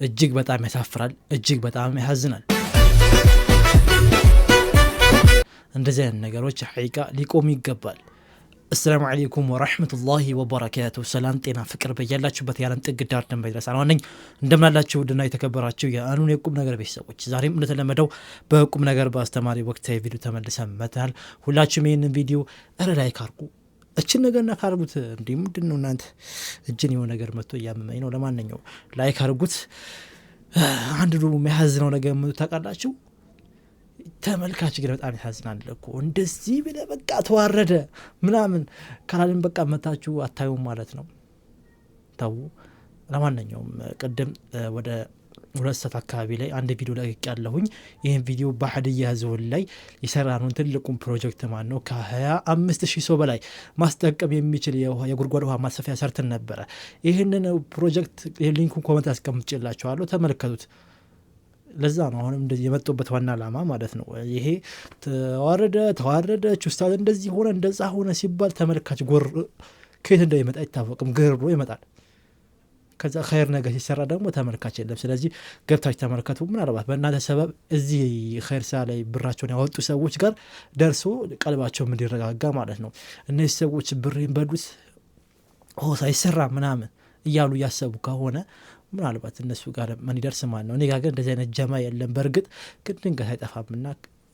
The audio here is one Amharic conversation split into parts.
እጅግ በጣም ያሳፍራል፣ እጅግ በጣም ያሳዝናል። እንደዚህ አይነት ነገሮች ሐቂቃ ሊቆሙ ይገባል። السلام عليكم ورحمة الله وبركاته ሰላም ጤና ፍቅር በያላችሁበት የዓለም ጥግ ዳር ድንበር ይድረስ። አሁን እንደምናላችሁ ውድና የተከበራችሁ የአኑን የቁም ነገር ቤተሰቦች ዛሬም እንደተለመደው በቁም ነገር በአስተማሪ ወቅታዊ ቪዲዮ ተመልሰን መጥተናል። ሁላችሁም ይህንን ቪዲዮ ላይክ አድርጉ። እችን ነገር ነካርጉት። እንዴ ምንድነው እናንተ እጅን የሆነ ነገር መጥቶ እያመመኝ ነው። ለማንኛውም ላይክ አድርጉት። አንድ ደግሞ የሚያሳዝነው ነገር ምን ታውቃላችሁ? ተመልካች ግን በጣም ያሳዝናል እኮ። እንደዚህ ብለ በቃ ተዋረደ ምናምን ካላልን በቃ መታችሁ አታዩም ማለት ነው። ታው ለማንኛውም ቅድም ወደ 2 ሰዓት አካባቢ ላይ አንድ ቪዲዮ ለቅቄ ያለሁኝ። ይሄን ቪዲዮ በሐዲያ ዞን ላይ የሰራነውን ትልቁን ፕሮጀክት ማን ነው ከ25000 ሰው በላይ ማስጠቀም የሚችል የጉድጓድ ውሃ ማስፈፊያ ሰርተን ነበረ። ይሄንን ፕሮጀክት ሊንኩን ኮሜንት አስቀምጬላችኋለሁ፣ ተመልከቱት። ለዛ ነው አሁንም እንደዚህ የመጣበት ዋና ዓላማ ማለት ነው። ይሄ ተዋረደች ኡስታዝ እንደዚህ ሆነ እንደዛ ሆነ ሲባል ተመልካች ጎር ከየት እንደሚመጣ አይታወቅም፣ ግርሮ ይመጣል። ከዛ ኸይር ነገር ሲሰራ ደግሞ ተመልካች የለም። ስለዚህ ገብታችሁ ተመልከቱ። ምናልባት በእናንተ ሰበብ እዚህ ኸይር ስራ ላይ ብራቸውን ያወጡ ሰዎች ጋር ደርሶ ቀልባቸው እንዲረጋጋ ማለት ነው። እነዚህ ሰዎች ብሬን በሉት ሳይሰራ ምናምን እያሉ እያሰቡ ከሆነ ምናልባት እነሱ ጋር ምን ይደርስ ማለት ነው። እኔ ጋር ግን እንደዚህ አይነት ጀማ የለም። በእርግጥ ግን ድንገት አይጠፋምና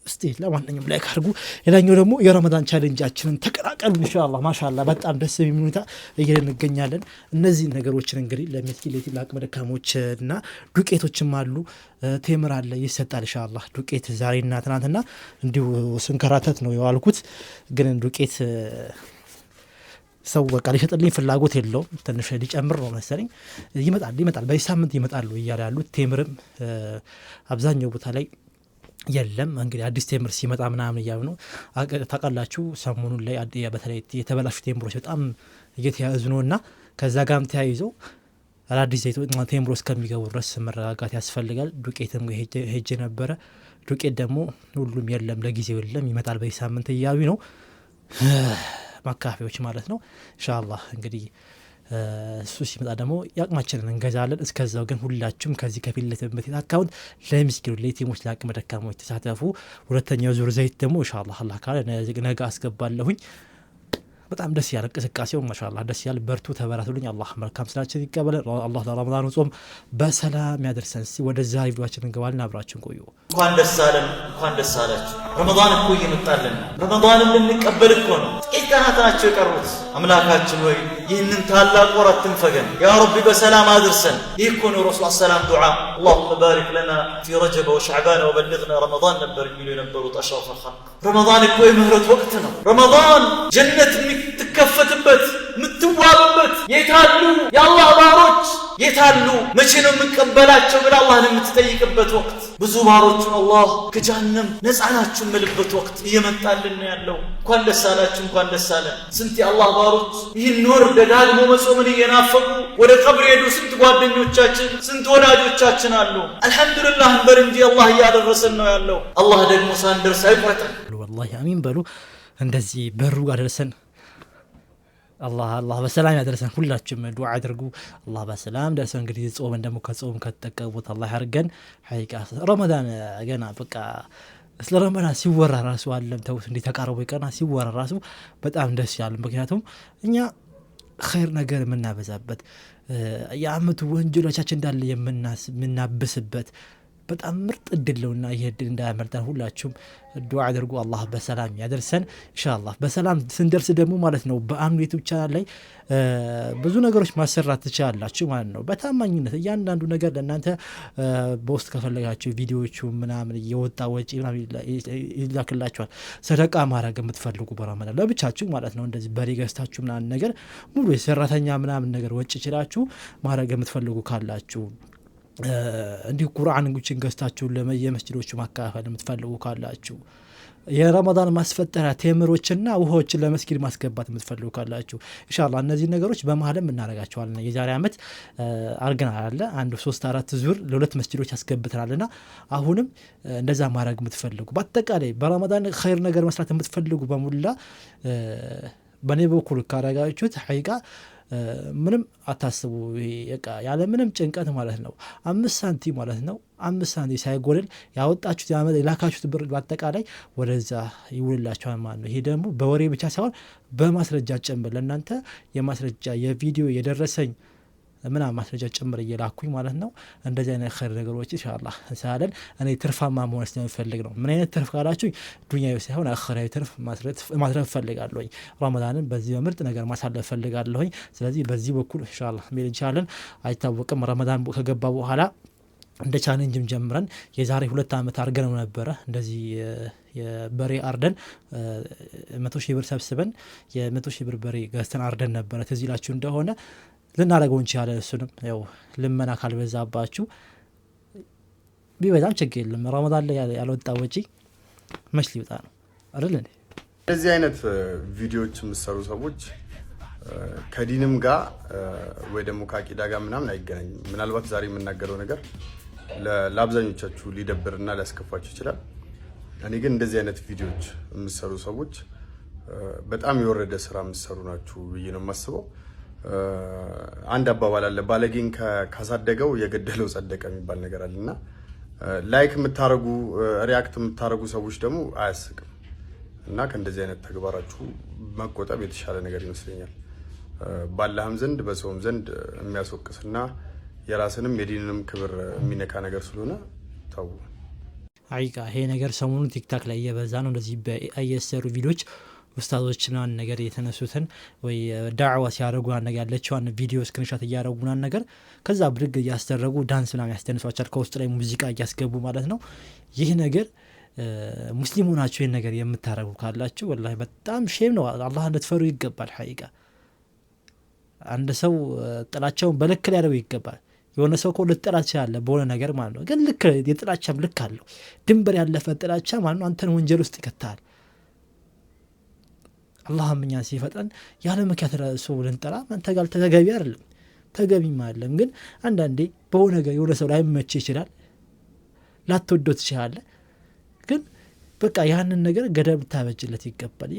እስቲ ለማንኛውም ላይክ አድርጉ። ሌላኛው ደግሞ የረመዳን ቻሌንጃችንን ተቀላቀሉ ኢንሻአላህ። ማሻአላህ በጣም ደስ የሚል ሁኔታ እየንገኛለን። እነዚህ ነገሮችን እንግዲህ ለምስኪን ለአቅመ ደካሞችና ዱቄቶችም አሉ፣ ቴምር አለ ይሰጣል ኢንሻአላህ። ዱቄት ዛሬና ትናንትና እንዲሁ ስንከራተት ነው የዋልኩት። ግን ዱቄት ሰው በቃ ሊሸጥልኝ ፍላጎት የለውም። ትንሽ ሊጨምር ነው መሰለኝ። ይመጣል በዚህ ሳምንት ይመጣሉ እያለ ያሉት። ቴምርም አብዛኛው ቦታ ላይ የለም። እንግዲህ አዲስ ቴምር ሲመጣ ምናምን እያሉ ነው። ታውቃላችሁ ሰሞኑን ላይ በተለይ የተበላሹ ቴምሮች በጣም እየተያዙ ነው እና ከዛ ጋርም ተያይዘው አዳዲስ ቴምሮች ከሚገቡ ድረስ መረጋጋት ያስፈልጋል። ዱቄትም ሄጄ ነበረ። ዱቄት ደግሞ ሁሉም የለም፣ ለጊዜው የለም፣ ይመጣል በዚህ ሳምንት እያሉ ነው ማካፊዎች ማለት ነው። ኢንሻአላህ እንግዲህ እሱ ሲመጣ ደግሞ ያቅማችንን እንገዛለን። እስከዛው ግን ሁላችሁም ከዚህ ከፊት ለተመት አካውንት ለምስኪኑ ለየቲሞች ለአቅመ ደካሞች ተሳተፉ። ሁለተኛው ዙር ዘይት ደግሞ ኢንሻአላህ አላህ ካለ ነገ አስገባለሁኝ። በጣም ደስ ያለ እንቅስቃሴው ማሻአላህ ደስ ያለ። በርቱ፣ ተበራቱልኝ። አላህ መልካም ስራችን ይቀበል። አላህ ለረመዳን ጾም በሰላም ያደርሰን። ወደ ዛሬ ቪዲዮአችን እንገባለን። አብራችን ቆዩ። እንኳን ደስ አለን፣ እንኳን ደስ አላችሁ። ረመዳን እኮ እየመጣልን ነው። ረመዳንን ልንቀበል እኮ ነው። ጥቂት ቀናት ናቸው የቀሩት። አምላካችን ሆይ ይህንን ታላቅ ወራት ትንፈገን ያ ረቢ፣ በሰላም አድርሰን። ይህ እኮ ነው ረሱል ሰላም ዱዓ اللهم بارك لنا في رجب وشعبان وبلغنا رمضان ነበር የሚሉ የነበሩት አሽራፍ الخلق። ረመዳን እኮ የምህረት ወቅት ነው። ረመዳን ጀነት የምትከፈትበት የምትዋብበት። የታሉ የአላህ ባሮች የታሉ? መቼ ነው የምንቀበላቸው ብለህ አላህን የምትጠይቅበት ወቅት። ብዙ ባሮቹን አላህ ከጀሃነም ነፃ ናችሁ የምልበት ወቅት እየመጣልን ነው ያለው። እንኳን ደስ አላችሁ፣ እንኳን ደስ አለን። ስንት የአላህ ባሮች ይህን ወር ደጋግሞ መጾምን እየናፈቁ ወደ ቀብር ሄዱ። ስንት ጓደኞቻችን፣ ስንት ወዳጆቻችን አሉ። አልሐምዱሊላህ እንበል እንጂ አላህ እያደረሰን ነው ያለው። አላህ ደግሞ ሳንደርስ አይቆርጥም። ወላሂ አሚን በሉ። እንደዚህ በሩ ጋር ደርሰን አላህ በሰላም ያደርሰን። ሁላችሁም ዱዓ አድርጉ። አላህ በሰላም ደርሰን እንግዲህ ጾመን ደግሞ ከጾም ከተጠቀሙት አላህ ያርገን። ሐቂቃ ረመዳን ገና በቃ ስለ ረመዳን ሲወራ ራሱ አለም ተውት እንዴ ተቃረበ ቀና ሲወራ ራሱ በጣም ደስ ያለ። ምክንያቱም እኛ ኸይር ነገር የምናበዛበት የአመቱ ወንጀሎቻችን እንዳለ የምናብስበት በጣም ምርጥ እድል ነውና ይሄ እድል እንዳያመልጠን ሁላችሁም ዱዓ አድርጉ። አላህ በሰላም ያደርሰን ኢንሻአላህ። በሰላም ስንደርስ ደግሞ ማለት ነው በአንዱ ዩቲዩብ ቻናል ላይ ብዙ ነገሮች ማሰራት ትችላላችሁ ማለት ነው። በታማኝነት እያንዳንዱ ነገር ለእናንተ በውስጥ ከፈለጋችሁ ቪዲዮዎቹ ምናምን እየወጣ ወጪ ምናምን ይላክላችኋል። ሰደቃ ማድረግ የምትፈልጉ በረመዳን ለብቻችሁ ማለት ነው እንደዚህ በሬ ገዝታችሁ ምናምን ነገር ሙሉ የሰራተኛ ምናምን ነገር ወጪ ይችላችሁ ማድረግ የምትፈልጉ ካላችሁ እንዲሁ ቁርአን እንግዲህ ገዝታችሁ ለየመስጂዶቹ ማካፈል የምትፈልጉ ካላችሁ የረመዳን ማስፈጠሪያ ቴምሮችና ውሃዎችን ለመስጊድ ማስገባት የምትፈልጉ ካላችሁ ኢንሻአላህ እነዚህ ነገሮች በመሐለም እናረጋቸዋለን። የዛሬ አመት አርገናል አንድ 3-4 ዙር ለሁለት መስጂዶች ያስገብተናልና አሁንም እንደዛ ማድረግ የምትፈልጉ በአጠቃላይ በረመዳን ኸይር ነገር መስራት የምትፈልጉ በሙላ በኔ በኩል ካረጋችሁት ሐቂቃ ምንም አታስቡ ያለ ምንም ጭንቀት ማለት ነው 5 ሳንቲም ማለት ነው 5 ሳንቲም ሳይጎድል ያወጣችሁት የላካችሁት ብር በአጠቃላይ ወደዛ ይውልላችኋል ማለት ነው። ይሄ ደግሞ በወሬ ብቻ ሳይሆን በማስረጃ ጭምር ለእናንተ የማስረጃ የቪዲዮ የደረሰኝ ምናምን ማስረጃ ጭምር እየላኩኝ ማለት ነው። እንደዚህ አይነት ኸይር ነገሮች ኢንሻአላህ እንሰራለን። እኔ ትርፋማ መሆን ስለምፈልግ ነው። ምን አይነት ትርፍ ካላችሁኝ ዱንያዊ ሳይሆን አኺራዊ ትርፍ ማስረፍ ፈልጋለሁኝ። ረመዳንን በዚህ በምርጥ ነገር ማሳለፍ ፈልጋለሁኝ። ስለዚህ በዚህ በኩል ኢንሻአላህ ሜል እንቻለን። አይታወቅም ረመዳን ከገባ በኋላ እንደ ቻሌንጅም ጀምረን የዛሬ 2 ዓመት አርገነው ነበረ። እንደዚህ የበሬ አርደን 100,000 ብር ሰብስበን የ100,000 ብር በሬ ገዝተን አርደን ነበረ። ትዝ ይላችሁ እንደሆነ ልናደርገው እንችላለን። እሱንም ያው ልመና ካልበዛባችሁ ቢበዛም ችግር የለም። ረመዳን ላይ ያልወጣ ወጪ መች ሊወጣ ነው አይደል? እንደዚህ አይነት ቪዲዮዎች የምሰሩ ሰዎች ከዲንም ጋር ወይ ደግሞ ከአቂዳ ጋር ምናምን አይገናኝም። ምናልባት ዛሬ የምናገረው ነገር ለአብዛኞቻችሁ ሊደብርና ሊያስከፋችሁ ይችላል። እኔ ግን እንደዚህ አይነት ቪዲዮዎች የምሰሩ ሰዎች በጣም የወረደ ስራ የምሰሩ ናችሁ ብዬ ነው የማስበው። አንድ አባባል አለ፣ ባለጌን ካሳደገው የገደለው ጸደቀ የሚባል ነገር አለና ላይክ የምታረጉ ሪያክት የምታረጉ ሰዎች ደግሞ አያስቅም እና ከእንደዚህ አይነት ተግባራችሁ መቆጠብ የተሻለ ነገር ይመስለኛል። ባላህም ዘንድ በሰውም ዘንድ የሚያስወቅስና የራስንም የዲንንም ክብር የሚነካ ነገር ስለሆነ ታው አይቃ ይሄ ነገር ሰሞኑን ቲክታክ ላይ እየበዛ ነው። እንደዚህ በአይሰሩ ቪዲዮዎች ኡስታዞችና ነገር የተነሱትን ወይ ዳዕዋ ሲያደርጉ ነገር ያለችዋን ቪዲዮ ስክሪንሾት እያደረጉና ነገር ከዛ ብድግ እያስደረጉ ዳንስ ምናምን ያስደንሷቸዋል ከውስጥ ላይ ሙዚቃ እያስገቡ ማለት ነው። ይህ ነገር ሙስሊም ሆናችሁ ይህን ነገር የምታደርጉ ካላችሁ ወላሂ በጣም ሼም ነው። አላህ እንድትፈሩ ይገባል። ሐቂቃ አንድ ሰው ጥላቻውን በልክ ሊያደርገው ይገባል። የሆነ ሰው እኮ ልትጠላ ትችላለህ በሆነ ነገር ማለት ነው። ግን ልክ የጥላቻም ልክ አለው። ድንበር ያለፈ ጥላቻ ማለት ነው አንተን ወንጀል ውስጥ ይከታል። አላህም እኛን ሲፈጥረን ያለ ምክንያት ሰው ልንጠላ መንተጋል ተገቢ አይደለም። ተገቢም አይደለም። ግን አንዳንዴ በሆነ ነገር የሆነ ሰው ላይመች ይችላል፣ ላትወደው ትችላለህ። ግን በቃ ያንን ነገር ገደብ ልታበጅለት ይገባል።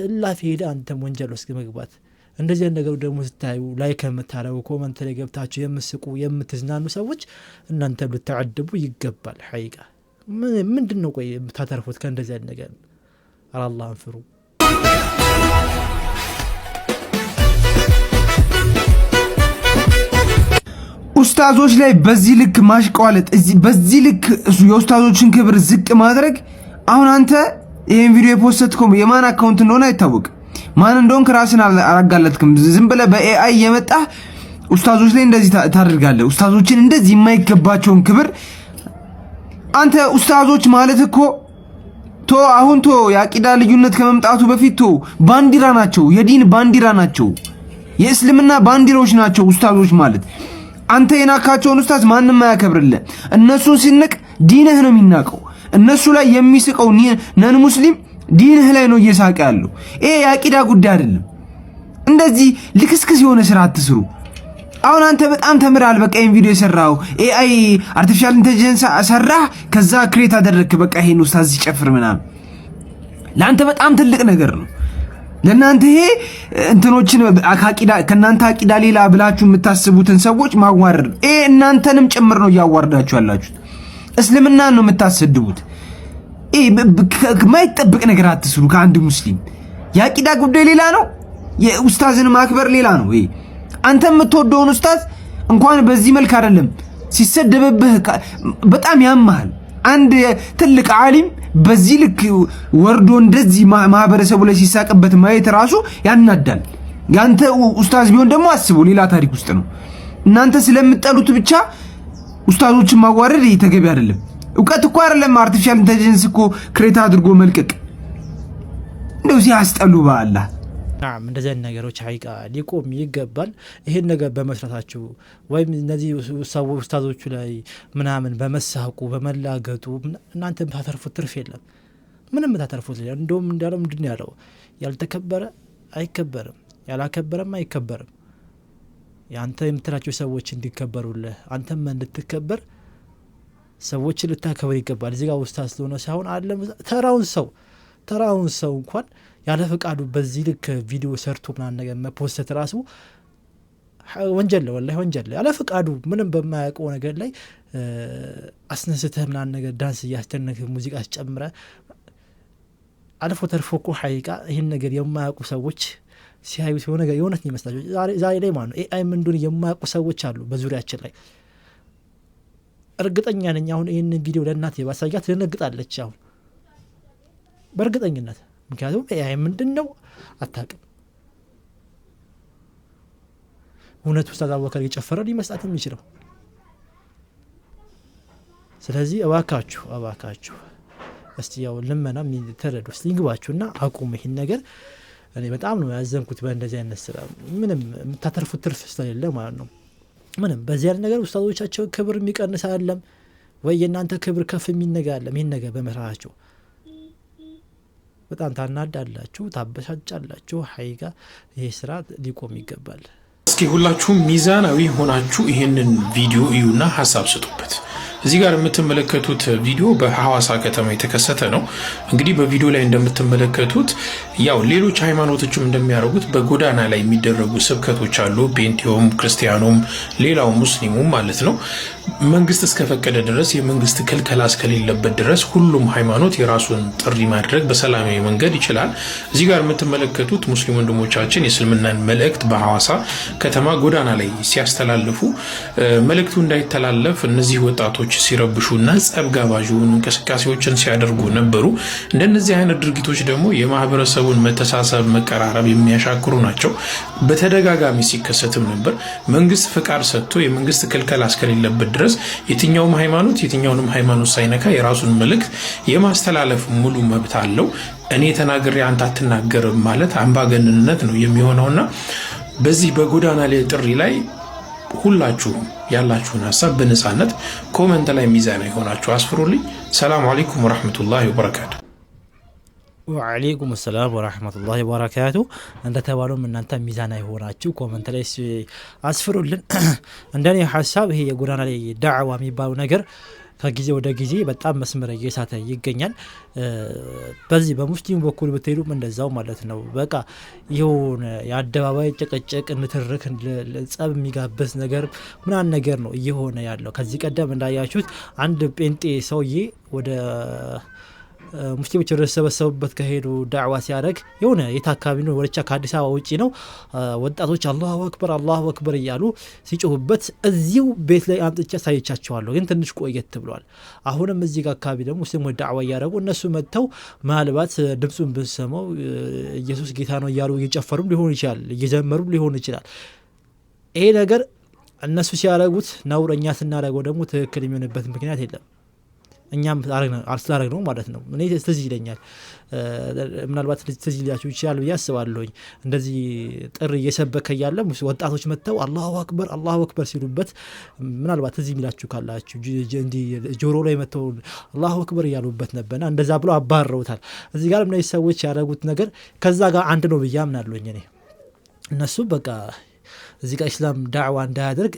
እላፊ ሄደ አንተም ወንጀል ውስጥ መግባት። እንደዚህ ነገሩ ደግሞ ስታዩ ላይ ከምታረጉ ኮመንት ላይ ገብታችሁ የምስቁ የምትዝናኑ ሰዎች እናንተ ልታዕድቡ ይገባል። ሐቂቃ ምንድነው ቆይ የምታተርፉት ከእንደዚህ ነገር? አላህን ፍሩ። ኡስታዞች ላይ በዚህ ልክ ማሽቋለጥ፣ በዚህ ልክ የኡስታዞችን ክብር ዝቅ ማድረግ። አሁን አንተ ይሄን ቪዲዮ የፖስትከው የማን አካውንት እንደሆነ አይታወቅም። ማን እንደሆነ ራስን አላጋለጥክም። ዝም ብለህ በኤአይ የመጣህ ኡስታዞች ላይ እንደዚህ ታደርጋለህ። ኡስታዞችን እንደዚህ የማይገባቸውን ክብር አንተ ኡስታዞች ማለት እኮ አሁን የአቂዳ ልዩነት ከመምጣቱ በፊት ባንዲራ ናቸው፣ የዲን ባንዲራ ናቸው፣ የእስልምና ባንዲራዎች ናቸው ኡስታዞች ማለት። አንተ የናካቸውን ኡስታዝ ማንም አያከብርልህ። እነሱን ሲንቅ ዲንህ ነው የሚናቀው። እነሱ ላይ የሚስቀው ነን ሙስሊም ዲንህ ላይ ነው እየሳቀ ያለው። ይሄ የአቂዳ ጉዳይ አይደለም። እንደዚህ ልክስክስ የሆነ ስራ አትስሩ። አሁን አንተ በጣም ተምራል። በቃ ይሄን ቪዲዮ የሰራው ኤአይ አርቲፊሻል ኢንተለጀንስ ሰራህ፣ ከዛ ክሬት አደረግክ። በቃ ይሄን ኡስታዝ ሲጨፍር ምናምን ለአንተ በጣም ትልቅ ነገር ነው። ለእናንተ ይሄ እንትኖችን ከእናንተ አቂዳ ሌላ ብላችሁ የምታስቡትን ሰዎች ማዋረድ፣ ይሄ እናንተንም ጭምር ነው እያዋርዳችሁ ያላችሁት። እስልምናን ነው የምታሰድቡት። ይሄ የማይጠብቅ ነገር አትስሩ ከአንድ ሙስሊም። የአቂዳ ጉዳይ ሌላ ነው፣ የኡስታዝን ማክበር ሌላ ነው። ይሄ አንተ የምትወደውን ኡስታዝ እንኳን በዚህ መልክ አይደለም ሲሰደብብህ በጣም ያማሃል። አንድ ትልቅ ዓሊም በዚህ ልክ ወርዶ እንደዚህ ማህበረሰቡ ላይ ሲሳቅበት ማየት ራሱ ያናዳል። ያንተ ኡስታዝ ቢሆን ደግሞ አስበው ሌላ ታሪክ ውስጥ ነው። እናንተ ስለምትጠሉት ብቻ ኡስታዞችን ማዋረድ ተገቢ አይደለም። እውቀት እኮ አይደለም አርቲፊሻል ኢንተለጀንስ እኮ ክሬት አድርጎ መልቀቅ እንደው ሲያስጠሉ በአላህ። ናም እንደዚህ ነገሮች ሐቂቃ ሊቆም ይገባል። ይሄን ነገር በመስራታችሁ ወይም እነዚህ ኡስታዞቹ ላይ ምናምን በመሳቁ በመላገጡ እናንተ የምታተርፉት ትርፍ የለም። ምንም የምታተርፉት የለም። እንደውም እንዳለው ምንድን ያለው ያልተከበረ አይከበርም፣ ያላከበረም አይከበርም። ያንተ የምትላቸው ሰዎች እንዲከበሩልህ አንተም እንድትከበር ሰዎችን ልታከብር ይገባል። እዚህ ጋር ኡስታዝ ስለሆነ ሳይሆን አለም ተራውን ሰው እንኳን ያለ ፈቃዱ በዚህ ልክ ቪዲዮ ሰርቶ ምናምን ነገር መፖስት ራሱ ወንጀል ነው ወላሂ ወንጀል ያለ ፍቃዱ ምንም በማያውቀው ነገር ላይ አስነስተህ ምናምን ነገር ዳንስ እያስደነክ ሙዚቃ አስጨምረ አልፎ ተርፎ እኮ ሐቂቃ ይህን ነገር የማያውቁ ሰዎች ሲያዩ ሲሆን ነገር የሆነት ይመስላል ዛሬ ላይ ማለት ነው ኤአይ ምን እንደሆነ የማያውቁ ሰዎች አሉ በዙሪያችን ላይ እርግጠኛ ነኝ አሁን ይህን ቪዲዮ ለእናቴ ባሳያት ትደነግጣለች አሁን በእርግጠኝነት ምክንያቱም ኤአይ ምንድነው አታውቅም እውነት ኡስታዝ አቡበከር እየጨፈረ ሊመስላት የሚችለው ስለዚህ እባካችሁ እስቲ ያው ልመና ተረዱ እስቲ ይግባችሁና አቁሙ ይሄን ነገር እኔ በጣም ነው ያዘንኩት በእንደዚህ አይነት ስራ ምንም የምታተርፉት ትርፍ ስለሌለ ማለት ነው ምንም በዚህ አይነት ነገር ኡስታዞቻቸው ክብር የሚቀንስ አይደለም ወይ የእናንተ ክብር ከፍ የሚነጋ አይደለም ይሄን ነገር በመራሃቸው በጣም ታናዳላችሁ ታበሳጫላችሁ ሐቂቃ ይሄ ስራ ሊቆም ይገባል እስኪ ሁላችሁም ሚዛናዊ ሆናችሁ ይሄንን ቪዲዮ እዩና ሐሳብ ስጡበት እዚህ ጋር የምትመለከቱት ቪዲዮ በሐዋሳ ከተማ የተከሰተ ነው እንግዲህ በቪዲዮ ላይ እንደምትመለከቱት ያው ሌሎች ሃይማኖቶችም እንደሚያደርጉት በጎዳና ላይ የሚደረጉ ስብከቶች አሉ ፔንቲዮም ክርስቲያኖም ሌላው ሙስሊሙም ማለት ነው መንግስት እስከፈቀደ ድረስ የመንግስት ክልከላ እስከሌለበት ድረስ ሁሉም ሃይማኖት የራሱን ጥሪ ማድረግ በሰላማዊ መንገድ ይችላል እዚህ ጋር የምትመለከቱት ሙስሊም ወንድሞቻችን የእስልምናን መልእክት በሐዋሳ ከተማ ጎዳና ላይ ሲያስተላልፉ መልእክቱ እንዳይተላለፍ እነዚህ ወጣቶች ሲረብሹና ጸብ ጋባዥ የሆኑ እንቅስቃሴዎችን ሲያደርጉ ነበሩ እንደነዚህ አይነት ድርጊቶች ደግሞ የማህበረሰቡን መተሳሰብ መቀራረብ የሚያሻክሩ ናቸው በተደጋጋሚ ሲከሰትም ነበር መንግስት ፍቃድ ሰጥቶ የመንግስት ክልከላ እስከሌለበት ድረስ የትኛውም ሃይማኖት ሳይነካ የራሱን መልእክት የማስተላለፍ ሙሉ መብት አለው እኔ ተናግሬ አንተ አትናገርም ማለት አምባገነንነት ነው የሚሆነውና በዚህ በጎዳና ላይ ጥሪ ላይ ሁላችሁም ያላችሁን ሐሳብ በነጻነት ኮሜንት ላይ ሚዛናዊ ሆናችሁ አስፍሩልኝ ሰላም አለይኩም ወራህመቱላሂ ወበረካቱ ወአለይኩም ሰላም ወራህመቱላሂ ወበረካቱ እንደተባለው እናንተ ሚዛናዊ ሆናችሁ ኮሜንት ላይ አስፍሩልን እንደኔ ሐሳብ ይሄ የጎዳና ላይ ዳዕዋ የሚባለው ነገር ከጊዜ ወደ ጊዜ በጣም መስመር እየሳተ ይገኛል በዚህ በሙስሊሙ በኩል ብትሄዱም እንደዛው ማለት ነው በቃ ይሁን የአደባባይ ጭቅጭቅ ንትርክ ጸብ የሚጋበዝ ነገር ምናን ነገር ነው እየሆነ ያለው ከዚህ ቀደም እንዳያችሁት አንድ ጴንጤ ሰውዬ ወደ ሙስሊሞች ተሰበሰቡበት ከሄዱ ዳዕዋ ሲያደርግ የሆነ የታካቢ ነው ወለቻ ከአዲስ አበባ ውጪ ነው ወጣቶች አላሁ አክበር እያሉ ሲጮሁበት እዚሁ ቤት ላይ አምጥቼ ሳይቻቸዋለሁ ግን ትንሽ ቆየት ብሏል አሁንም እዚህ ጋር አካባቢ ደግሞ ሙስሊሞች ዳዕዋ ያደረጉ እነሱ መጥተው ማልባት ድምጹን ብንሰማው ኢየሱስ ጌታ ነው እያሉ እየጨፈሩም ሊሆን ይችላል እየዘመሩም ሊሆን ይችላል ይሄ ነገር እነሱ ሲያደርጉት ነውረኛ ስናደርገው ደግሞ ትክክል የሚሆንበት ምክንያት የለም እኛም አርሰላረግ ነው ማለት ነው እኔ ትዝ ይለኛል ምናልባት ትዝ ይላችሁ ይችላል ያስባለሁኝ እንደዚህ ጥሪ እየሰበከ ያለ ወጣቶች መጥተው አላሁ አክበር ሲሉበት ምናልባት ትዝ ይላችሁ ካላችሁ እንዲ ጆሮ ላይ መጥተው አላሁ አክበር ያሉበት ነበርና እንደዛ ብለው አባረውታል እዚህ ጋር እነዚህ ሰዎች ያደረጉት ነገር ከዛ ጋር አንድ ነው ብዬ አምናለሁኝ እኔ እነሱ በቃ እዚህ ጋር እስላም ዳዕዋ እንዳያደርግ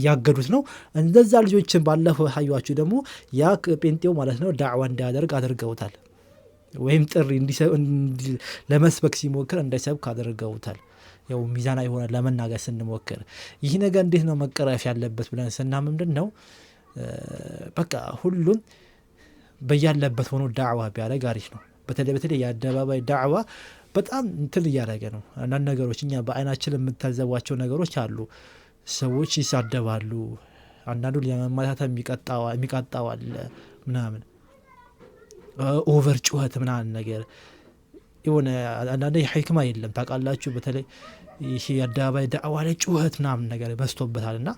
ያገዱት ነው እንደዛ ልጆችን ባለፈው ሀዩዋችሁ ደግሞ ያ ጴንጤው ማለት ነው ዳዕዋ እንዳያደርግ አድርገውታል ወይም ጥሪ ለመስበክ ሲሞክር እንዳይሰብክ አድርገውታል ያው ሚዛና ይሆናል ለመናገር ስንሞክር ይህ ነገር እንዴት ነው መቀረፍ ያለበት ብለን ስናምንድን ነው በቃ ሁሉም በያለበት ሆኖ ዳዕዋ ቢያደርግ አሪፍ ነው በተለይ የአደባባይ ዳዕዋ በጣም እንትን እያደረገ ነው አንዳንድ ነገሮች እኛ በአይናችን የምታዘቧቸው ነገሮች አሉ ሰዎች ይሳደባሉ አንዳንዱ ለመማታት የሚቃጣው አለ ምናምን ኦቨር ጩኸት ምናምን ነገር የሆነ አንዳንዴ ህክማ የለም ታውቃላችሁ በተለይ ይሄ የአደባባይ ዳዕዋ ላይ ጩኸት ምናምን ነገር በዝቶበታልና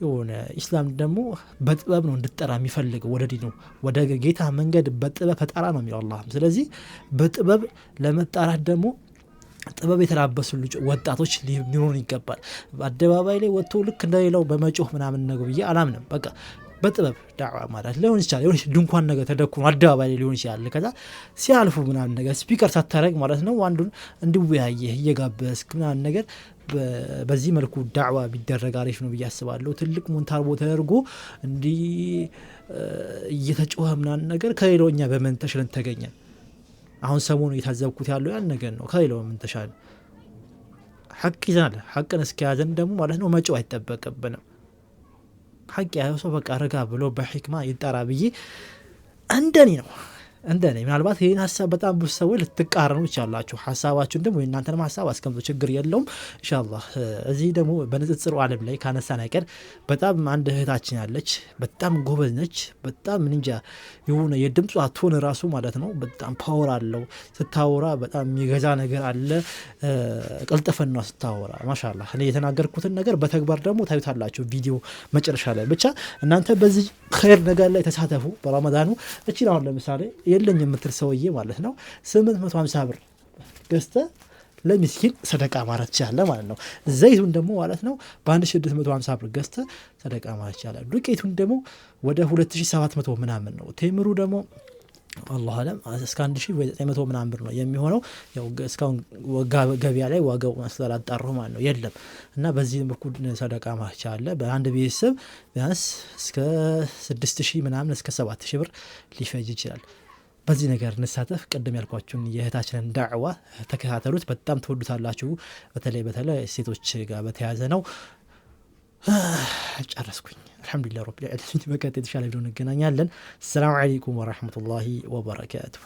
የሆነ ኢስላም ደግሞ በጥበብ ነው እንድትጠራ የሚፈልገው ወደ ዲኑ ወደ ጌታ መንገድ በጥበብ ተጣራ ነው የሚለው አላህ ስለዚህ በጥበብ ለመጣራት ደግሞ ጥበብ የተላበሱ ወጣቶች ሊኖሩ ይገባል አደባባይ ላይ ወጥቶ ልክ እንደሌላው በመጮህ ምናምን ነገር ብዬ አላምንም በቃ በጥበብ ዳዕዋ ማለት ሊሆን ይችላል የሆነ ድንኳን ነገር ተደኩ አደባባይ ላይ ሊሆን ይችላል ከዛ ሲያልፉ ምናምን ነገር ስፒከር ሳታረግ ማለት ነው አንዱን እንዲወያየ እየጋበስክ ምናምን ነገር በዚህ መልኩ ዳዕዋ ቢደረግ አሪፍ ነው ብዬ አስባለሁ ትልቅ ሞንታርቦ ተደርጎ እንዲ እየተጮኸ ምናምን ነገር ከሌላው እኛ በምን ተሽለን ተገኘ አሁን ሰሞኑ የታዘብኩት ያለው ያን ነገር ነው ከሌላው ምን ተሻለ ሐቅ ይዘናል። ሐቅን እስከያዘን ደግሞ ማለት ነው መጮህ አይጠበቅብንም። ሐቅ ያለው ሰው በቃ ረጋ ብሎ በሕክማ ይጠራ ብዬ እንደኔ ነው እንደኔ። ምናልባት ይህን ሀሳብ በጣም ብዙ ሰዎች ልትቃረኑ ይችላላችሁ። ሀሳባችሁን ደግሞ የእናንተንም ሀሳብ አስቀምጡ፣ ችግር የለውም ኢንሻአላህ። እዚህ ደግሞ በንጽጽሩ ዓለም ላይ ካነሳን አይቀር በጣም አንድ እህታችን ያለች በጣም ጎበዝ ነች። በጣም እንጃ የሆነ የድምጿ ቶን ራሱ ማለት ነው በጣም ፓወር አለው። ስታወራ በጣም የሚገዛ ነገር አለ። ቅልጥፍና ስታወራ ማሻአላህ። እኔ የተናገርኩትን ነገር በተግባር ደግሞ ታዩታላችሁ ቪዲዮ መጨረሻ ላይ። ብቻ እናንተ በዚህ ኸይር ነገር ላይ ተሳተፉ በረመዳኑ። እቺን አሁን ለምሳሌ የለኝ የምትል ሰውዬ ማለት ነው 850 ብር ገዝተ ለሚስኪን ሰደቃ ማረት ይችላል ማለት ነው። ዘይቱን ደግሞ ማለት ነው በ1650 ብር ገዝተ ሰደቃ ማረት ይችላል። ዱቄቱን ደግሞ ወደ 2700 ምናምን ነው። ቴምሩ ደግሞ አላህ አለም እስከ 1900 ምናምን ብር ነው የሚሆነው። ያው እስካሁን ገበያ ላይ ዋጋው ስላላጣራሁ ማለት ነው የለም። እና በዚህ በኩል ሰደቃ ማቻ አለ። በአንድ ቤተሰብ ቢያንስ እስከ 6000 ምናምን እስከ 7000 ብር ሊፈጅ ይችላል። በዚህ ነገር እንሳተፍ። ቅድም ያልኳችሁን የእህታችንን ዳዕዋ ተከታተሉት፣ በጣም ትወዱታላችሁ። በተለይ ሴቶች ጋር በተያያዘ ነው። ጨረስኩኝ። አልሐምዱሊላህ ረቢል ዓለሚን። በቀጣይ የተሻለ ቪዲዮ እንገናኛለን። ሰላም አለይኩም ወራህመቱላሂ ወበረካቱሁ።